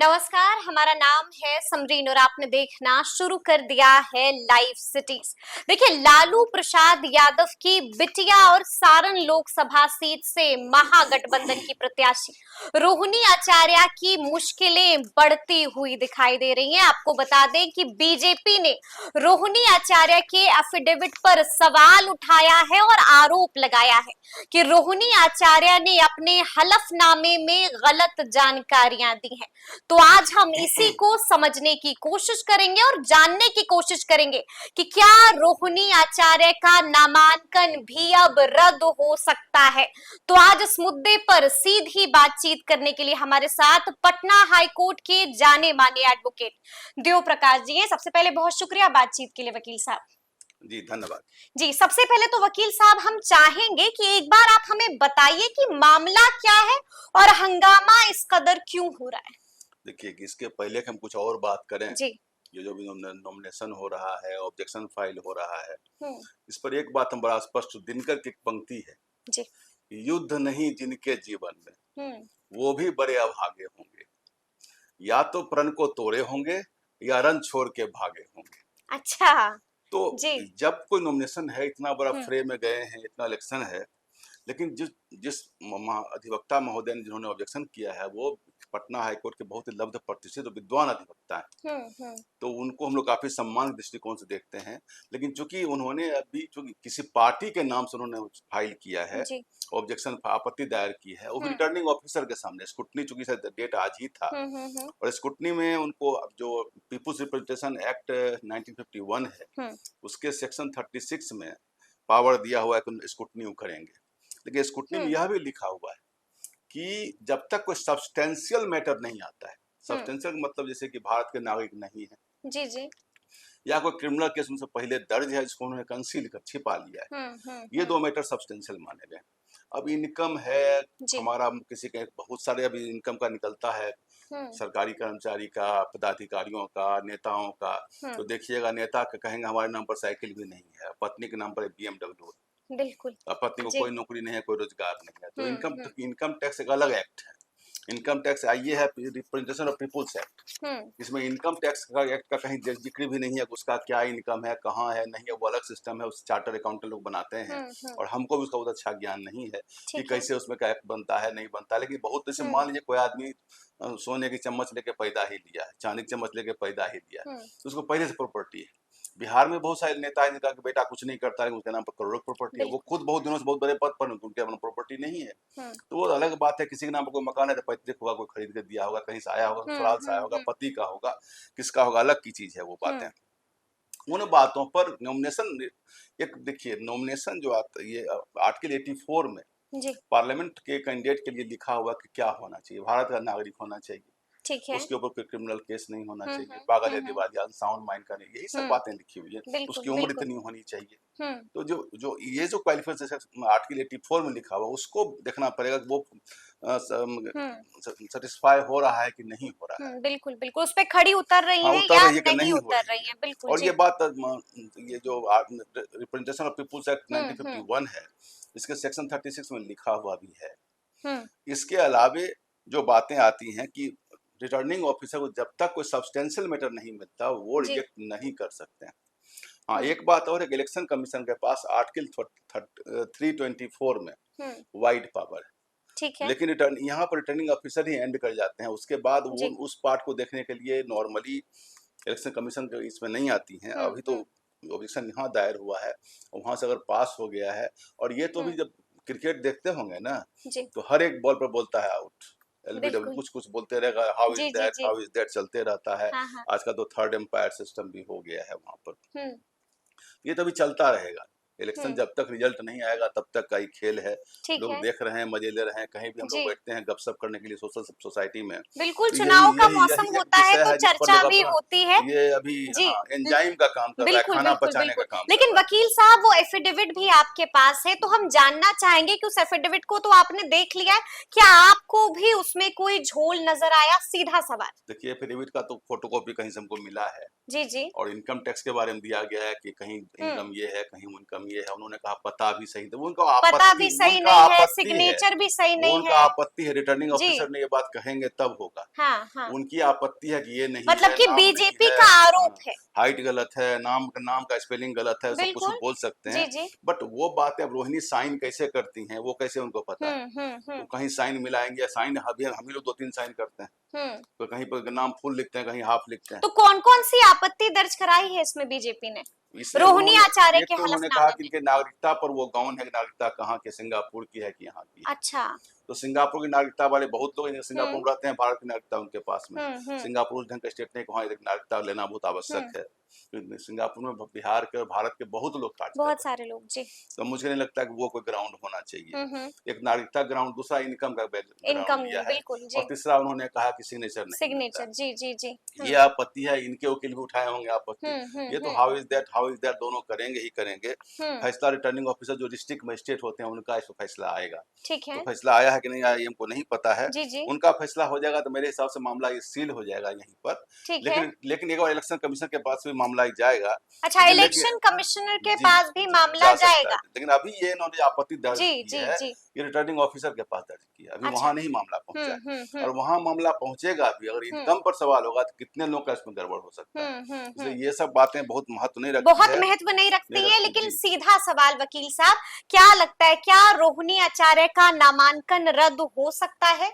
नमस्कार, हमारा नाम है समरीन और आपने देखना शुरू कर दिया है लाइव सिटीज। देखिए, लालू प्रसाद यादव की बिटिया और सारण लोकसभा सीट से महागठबंधन की प्रत्याशी रोहिणी आचार्य की मुश्किलें बढ़ती हुई दिखाई दे रही हैं। आपको बता दें कि बीजेपी ने रोहिणी आचार्य के एफिडेविट पर सवाल उठाया है और आरोप लगाया है कि रोहिणी आचार्य ने अपने हलफनामे में गलत जानकारियां दी हैं। तो आज हम इसी को समझने की कोशिश करेंगे और जानने की कोशिश करेंगे कि क्या रोहिणी आचार्य का नामांकन भी अब रद्द हो सकता है। तो आज इस मुद्दे पर सीधी बातचीत करने के लिए हमारे साथ पटना हाईकोर्ट के जाने माने एडवोकेट देव प्रकाश जी हैं। सबसे पहले बहुत शुक्रिया बातचीत के लिए वकील साहब। जी धन्यवाद। जी, सबसे पहले तो वकील साहब हम चाहेंगे कि एक बार आप हमें बताइए कि मामला क्या है और हंगामा इस कदर क्यों हो रहा है। देखिए, इसके पहले कि हम कुछ और बात करें, जी। ये जो भी नॉमिनेशन हो रहा है, ऑब्जेक्शन फाइल हो रहा है, हम्म। इस पर एक बात हम बड़ा स्पष्ट, दिनकर की एक पंक्ति है, जी। युद्ध नहीं जिनके जीवन में, हम्म। वो भी बड़े अभागे होंगे, या तो प्रण को तोड़े होंगे या रन छोड़ के भागे होंगे। अच्छा। तो जी। जब कोई नॉमिनेशन है, इतना बड़ा हम्म। फ्रे में गए हैं, इतना इलेक्शन है, लेकिन जिस जिस अधिवक्ता महोदय ने जिन्होंने ऑब्जेक्शन किया है, वो पटना हाईकोर्ट के बहुत ही लब्ध प्रतिष्ठित और विद्वान अधिवक्ता हैं। हम्म। तो उनको हम लोग काफी सम्मान के दृष्टिकोण से देखते हैं। लेकिन चूंकि उन्होंने अभी चूंकि किसी पार्टी के नाम से उन्होंने फाइल किया है, जी। ऑब्जेक्शन आपत्ति दायर की है, वो भी हम्म। रिटर्निंग ऑफिसर के सामने, स्क्रूटनी चूंकि डेट आज ही था, हम्म। और स्क्रूटनी में उनको जो पीपुल्स रिप्रेजेंटेशन एक्ट 1951 है, उसके सेक्शन 36 में पावर दिया हुआ है कि स्क्रूटनी करेंगे। लेकिन स्क्रूटनी में यह भी लिखा हुआ है कि जब तक कोई सब्सटेंशियल मैटर नहीं आता है, सब्सटेंशियल मतलब जैसे कि भारत के नागरिक नहीं है, जी जी, या कोई क्रिमिनल केस उनसे पहले दर्ज है जिसको उन्होंने कंसील कर छिपा लिया है, ये दो मैटर सब्सटेंशियल माने गए। अब इनकम है हमारा, किसी के बहुत सारे अभी इनकम का निकलता है, सरकारी कर्मचारी का, पदाधिकारियों का, नेताओं का। तो देखिएगा, नेता का कहेंगे हमारे नाम पर साइकिल भी नहीं है, पत्नी के नाम पर BMW, बिल्कुल, पत्नी को कोई नौकरी नहीं है, कोई रोजगार नहीं है। तो इनकम टैक्स एक अलग एक्ट है। इनकम टैक्स ये है रिप्रेजेंटेशन ऑफ पीपुल्स एक्ट, इसमें इनकम टैक्स का एक्ट का कहीं जिक्र भी नहीं है, उसका क्या इनकम है, कहाँ है, नहीं है, वो अलग सिस्टम है, उस चार्टर अकाउंटेंट लोग बनाते हैं, और हमको भी उसका बहुत अच्छा ज्ञान नहीं है कि कैसे उसमें क्या बनता है, नहीं बनता। लेकिन बहुत जैसे मान लीजिए कोई आदमी सोने की चम्मच लेके पैदा ही लिया है, चांदी की चम्मच लेके पैदा ही लिया है, तो उसको पहले से प्रॉपर्टी है। बिहार में बहुत सारे नेता हैं जिनका बेटा कुछ नहीं करता है, उसके नाम पर करोड़ों प्रॉपर्टी है, वो खुद बहुत दिनों से बहुत बड़े पद पर, उनके अपना प्रॉपर्टी नहीं है। तो वो अलग बात है, किसी के नाम पर कोई मकान है तो पैतृक होगा, कोई खरीद के दिया होगा, कहीं से आया होगा, ससुराल से आया होगा, पति का होगा, किसका होगा, अलग की चीज है वो बातें। उन बातों पर नॉमिनेशन, एक देखिए नॉमिनेशन जो आता, ये आर्टिकल 84 में पार्लियामेंट के कैंडिडेट के लिए लिखा हुआ कि क्या होना चाहिए, भारत का नागरिक होना चाहिए, ठीक है, उसके ऊपर कोई क्रिमिनल केस नहीं होना चाहिए, पागल या दिवालिया, साउंड माइंड का नहीं, यही सब बातें लिखी हुई है, उसकी उम्र इतनी होनी चाहिए। तो जो ये जो क्वालिफिकेशन आर्टिकल 84 में लिखा हुआ, उसको देखना पड़ेगा कि वो सेटिस्फाई हो रहा है कि नहीं हो रहा है। बिल्कुल बिल्कुल, उस पे खड़ी उतर रही है उतर या रही है कि नहीं उतर रही है, बिल्कुल। और ये बात, ये जो रिप्रेजेंटेशन ऑफ पीपुल्स एक्ट 1951 है, इसके सेक्शन 36 में लिखा हुआ भी है। इसके अलावे जो बातें आती हैं कि रिटर्निंग ऑफिसर को जब तक कोई सब्सटेंशियल मैटर नहीं मिलता, वो रिजेक्ट नहीं कर सकते हैं। हाँ, एक बात और है, इलेक्शन कमीशन के पास आर्टिकल 324 में वाइड पावर है, ठीक है, लेकिन यहाँ पर रिटर्निंग ऑफिसर ही एंड कर जाते हैं, उसके बाद वो उस पार्ट को देखने के लिए नॉर्मली इलेक्शन कमीशन के इसमें नहीं आती हैं। अभी तो ऑब्जेक्शन यहाँ दायर हुआ है, वहां से अगर पास हो गया है, और ये तो भी जब क्रिकेट देखते होंगे ना, तो हर एक बॉल पर बोलता है आउट, LBW कुछ बोलते रहेगा, हाउ इज दैट चलते रहता है। आजकल तो थर्ड एम्पायर सिस्टम भी हो गया है वहां पर, ये तो भी चलता रहेगा। इलेक्शन जब तक रिजल्ट नहीं आएगा तब तक का ही खेल है, लोग देख रहे हैं, मजे ले रहे हैं। कहीं भी हम लोग बैठते हैं गपशप करने के लिए सोशल सोसाइटी में, बिल्कुल, चुनाव का मौसम होता है तो चर्चा भी होती है, ये अभी एंजाइम का काम कर रहा है, खाना पचाने का काम। लेकिन वकील साहब, वो एफिडेविट भी आपके पास है, तो हम जानना चाहेंगे कि उस एफिडेविट को तो आपने देख लिया है, क्या आपको भी उसमें कोई झोल नजर आया? सीधा सवाल। देखिए, एफिडेविट का तो फोटोकॉपी कहीं से हमको मिला है, जी जी, और इनकम टैक्स के बारे में दिया गया है कि कहीं इनकम ये है, कहीं इनकम प्रॉब्लम ये है, उन्होंने कहा पता भी सही, तो उनका पता भी आपत्ति, सही उनका नहीं है, आपत्ति है, सिग्नेचर भी सही वो नहीं उनका है। आपत्ति है। रिटर्निंग जी। ऑफिसर ने ये बात कहेंगे तब होगा। हाँ हाँ, उनकी आपत्ति है कि ये नहीं मतलब है, कि नाम नहीं बीजेपी है, का आरोप हाँ, है। हाइट गलत है, नाम का स्पेलिंग गलत है, सब कुछ बिल्कुल। बोल सकते जी हैं। जी। बट वो बातें अब रोहिणी साइन कैसे करती हैं वो कैसे उनको पता है? वो हम्म। कहीं साइन मिलाएंगे, साइन हम ही लोग 2-3 साइन करते हैं, हम्म। तो कहीं पर नाम फुल लिखते हैं, कहीं हाफ लिखते हैं। तो कौन कौन सी आपत्ति दर्ज कराई है इसमें बीजेपी ने इसमें रोहिणी उन्होंने आचार्य एक के तो उन्होंने कहा हलफनामे कि में? इनके नागरिकता पर वो गौन है कि नागरिकता कहाँ की, सिंगापुर की है कि यहाँ की है। अच्छा। तो सिंगापुर की नागरिकता वाले बहुत लोग सिंगापुर हम्म में रहते हैं, भारत की नागरिकता उनके पास में है। हम्म। सिंगापुर ढंग का स्टेट नहीं, वहाँ एक नागरिकता लेना बहुत हम्म। आवश्यक है। क्योंकि सिंगापुर में बिहार के और भारत के बहुत लोग काज कर बहुत रहे हैं, सारे लोग जी। तो मुझे नहीं लगता कि वो कोई ग्राउंड होना चाहिए। हम्म। एक नागरिकता ग्राउंड, दूसरा इनकम का ग्राउंड इनकम, लिया है, बिल्कुल और जी। तीसरा उन्होंने कहा कि सिग्नेचर नहीं मिलता सिग्नेचर, जी जी जी। है। ये आपत्ति है, इनके वकील भी उठाए होंगे आपत्ति। ये तो हम्म। हाउ इज दैट दोनों करेंगे ही करेंगे। हम्म। फैसला रिटर्निंग ऑफिसर जो डिस्ट्रिक्ट मजिस्ट्रेट होते हैं उनका इस पर फैसला आएगा। ठीक तो है। फैसला आया है कि नहीं आया ये हमको नहीं पता है। जी जी। उनका फैसला हो जाएगा तो मेरे हिसाब से मामला ये सील हो जाएगा यहीं पर। ठीक है। लेकिन एक बार इलेक्शन कमीशन के पास भी मामला जाएगा। अच्छा, लेकिन इलेक्शन कमिश्नर के जी, पास भी मामला जा सकता है, जाएगा? लेकिन अभी ये इन्होंने आपत्ति दर्ज जी की जी है, जी। ये रिटर्निंग ऑफिसर के पास दर्ज किया, अभी अच्छा। वहां नहीं मामला पहुंचा है। और हम्म। वहां मामला पहुंचेगा भी, अगर हम्म इनकम पर सवाल होगा तो कितने लोग का इसमें गड़बड़ हो सकता है। हम्म। इसलिए ये सब बातें बहुत महत्व नहीं रखती बहुत है, महत्व नहीं रखती है, लेकिन जी। सीधा सवाल वकील साहब, क्या लगता है, क्या रोहिणी आचार्य का नामांकन रद्द हो सकता है?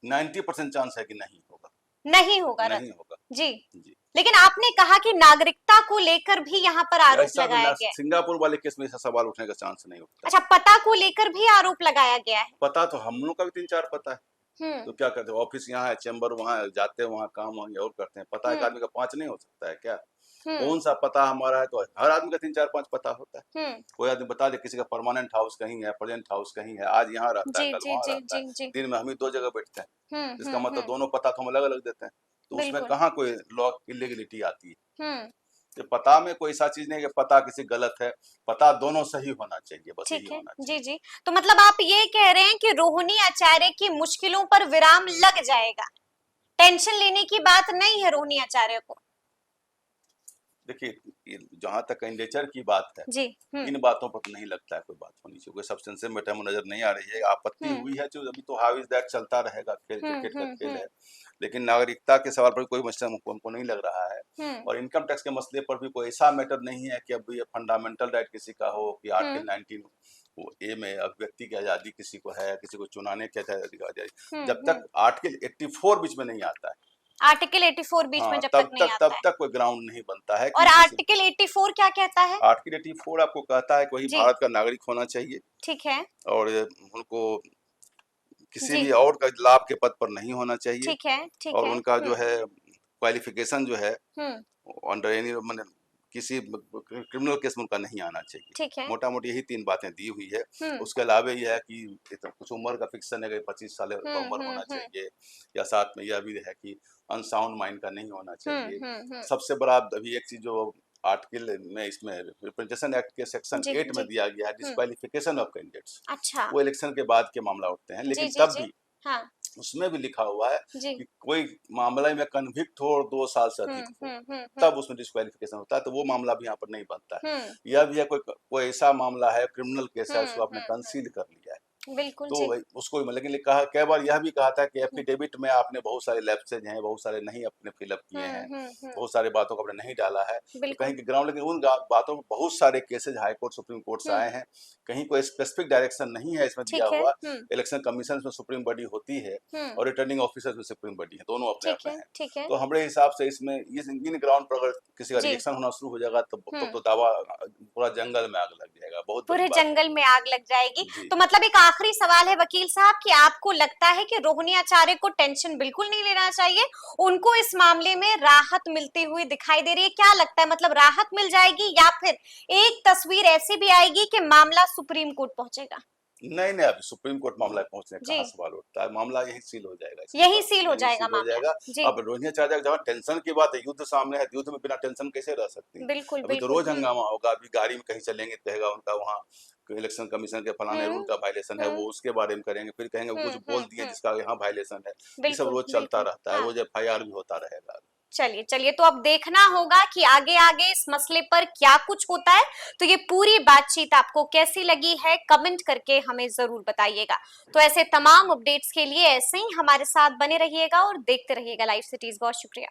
90% चांस है कि नहीं होगा, नहीं होगा रद्द? नहीं होगा जी। जी। लेकिन आपने कहा कि नागरिकता को लेकर भी यहाँ पर आरोप ऐसा लगाया गया है। सिंगापुर वाले केस में ऐसा सवाल उठने का चांस नहीं उठता। अच्छा, पता को लेकर भी आरोप लगाया गया है? पता तो हम लोग का भी 3-4 पता है, हम्म तो क्या करते हैं, ऑफिस यहाँ है, चैम्बर वहाँ है, जाते हैं वहाँ काम वहाँ और करते हैं। पता एक हम्म आदमी का 5 नहीं हो सकता है क्या? हम्म कौन सा पता हमारा है? तो हर आदमी का 3-4-5 पता होता है। हम्म। कोई आदमी बता दे किसी का परमानेंट हाउस कहीं है, प्रेजेंट हाउस कहीं है, आज यहाँ रहता जी है, कल जी वहाँ जी रहता है, जी जी। दिन में हम ही 2 जगह बैठते हैं। इसका मतलब हम्म। दोनों पता तो हम अलग अलग देते हैं, तो उसमें बिल्कुल। कहाँ कोई लॉ इलीगलिटी आती है? हम्म। तो पता में कोई ऐसा चीज नहीं है कि पता किसी गलत है, पता दोनों सही होना चाहिए, बस यही ठीक है। होना जी चाहिए। जी। तो मतलब आप ये कह रहे हैं कि रोहिणी आचार्य की मुश्किलों पर विराम लग जाएगा, टेंशन लेने की बात नहीं है रोहिणी आचार्य को? देखिए, जहां तक कैंडिडेचर की बात है, जी। इन बातों पर तो नहीं लगता है कोई बात होनी चाहिए, कोई सब्सटेंशियल मैटर में नजर नहीं आ रही है। आपत्ति हम्म हुई है जो अभी तो हाउ इज दैट चलता रहेगा, खेल क्रिकेट का खेल हम्म। है। लेकिन नागरिकता के सवाल पर कोई मसला हमको नहीं लग रहा है। हम्म और इनकम टैक्स के मसले पर भी कोई ऐसा मैटर नहीं है कि अब ये फंडामेंटल राइट किसी का हो कि हम्म आर्टिकल 19 ए में अभिव्यक्ति की आजादी किसी को है, किसी को चुनाने की आजादी, जब तक आर्टिकल 84 बीच में नहीं आता है, आर्टिकल 84 बीच में हाँ, जब तक नहीं आता तब है। तक कोई ग्राउंड नहीं बनता है और कि किसी। आर्टिकल 84 क्या कहता है? आर्टिकल 84 आपको कहता है कि वही जी। भारत का नागरिक होना चाहिए, ठीक है। और उनको किसी जी। भी और का लाभ के पद पर नहीं होना चाहिए, ठीक है। ठीक और है। उनका जो है क्वालिफिकेशन जो है हम्म। अंडर एनी मैंने किसी क्रिमिनल केस में उनका नहीं आना चाहिए। ठीक है। मोटा मोटी यही 3 बातें दी हुई है। हम्म उसके अलावा यह है कि कुछ उम्र का फिक्सन है कि 25 साल का उम्र होना चाहिए, या साथ में यह भी है कि अनसाउंड माइंड का नहीं होना चाहिए। सबसे बड़ा अभी एक चीज जो आर्टिकल में इसमें रिप्रेजेंटेशन एक्ट के सेक्शन जी 8 में जी। दिया गया है, डिस्क्वालिफिकेशन ऑफ कैंडिडेट्स, अच्छा। वो इलेक्शन के बाद के मामला उठते हैं, जी लेकिन जी तब जी। भी हाँ उसमें भी लिखा हुआ है जी। कि कोई मामले में कन्विक्ट हो और 2 साल से अधिक हो, तब उसमें डिस्क्वालिफिकेशन होता है, तो वो मामला भी यहाँ पर नहीं बनता है। यह भी है कोई ऐसा मामला है, क्रिमिनल केस है, उसको आपने कंसील कर लिया है, बिल्कुल तो जी। उसको लेकिन कहा कई बार यह भी कहा था कि एफिडेविट में आपने बहुत सारे लैप्सेज हैं, बहुत सारे नहीं अपने फिलअप किए हैं, बहुत सारे बातों को आपने नहीं डाला है, तो कहीं के ग्राउंड, लेकिन उन बातों में बहुत सारे cases high court supreme court से आए हैं, कहीं कोई स्पेसिफिक डायरेक्शन नहीं है इसमें दिया हुआ। इलेक्शन कमीशन में सुप्रीम बॉडी होती है और रिटर्निंग ऑफिसर में सुप्रीम बॉडी है, दोनों अपने आप में है। ठीक है। तो हमारे हिसाब से इसमें इन ग्राउंड पर अगर किसी का रिएक्शन होना शुरू हो जाएगा तो दावा पूरा जंगल में आग लग जाएगा, बहुत पूरे जंगल में आग लग जाएगी। जी। तो मतलब एक आखिरी सवाल है वकील साहब कि आपको लगता है कि रोहिणी आचार्य को टेंशन बिल्कुल नहीं लेना चाहिए, उनको इस मामले में राहत मिलती हुई दिखाई दे रही है? क्या लगता है, मतलब राहत मिल जाएगी या फिर एक तस्वीर ऐसी भी आएगी कि मामला सुप्रीम कोर्ट पहुंचेगा? नहीं नहीं, अभी सुप्रीम कोर्ट मामला पहुंचने का जी। सवाल उठता है, मामला यही सील हो जाएगा, यही सील हो जाएगा मामला। जी। अब रोहिणी आचार्य जब टेंशन की बात है, युद्ध सामने है, युद्ध में बिना टेंशन कैसे रह सकती है? बिल्कुल अभी तो बिल्कुल। रोज हंगामा होगा, अभी गाड़ी में कहीं चलेंगे तो कहेगा उनका वहाँ इलेक्शन कमीशन के फलाने रूल का वायलेशन है, वो उसके बारे में करेंगे, फिर कहेंगे कुछ बोल दिए जिसका यहाँ वायलेशन है, ये सब बिल्कुल रोज चलता बिल्कुल। रहता है, हाँ। रोज FIR भी होता रहेगा। चलिए चलिए, तो अब देखना होगा कि आगे आगे इस मसले पर क्या कुछ होता है। तो ये पूरी बातचीत आपको कैसी लगी है, कमेंट करके हमें जरूर बताइएगा। तो ऐसे तमाम अपडेट्स के लिए ऐसे ही हमारे साथ बने रहिएगा और देखते रहिएगा लाइव सिटीज। बहुत शुक्रिया।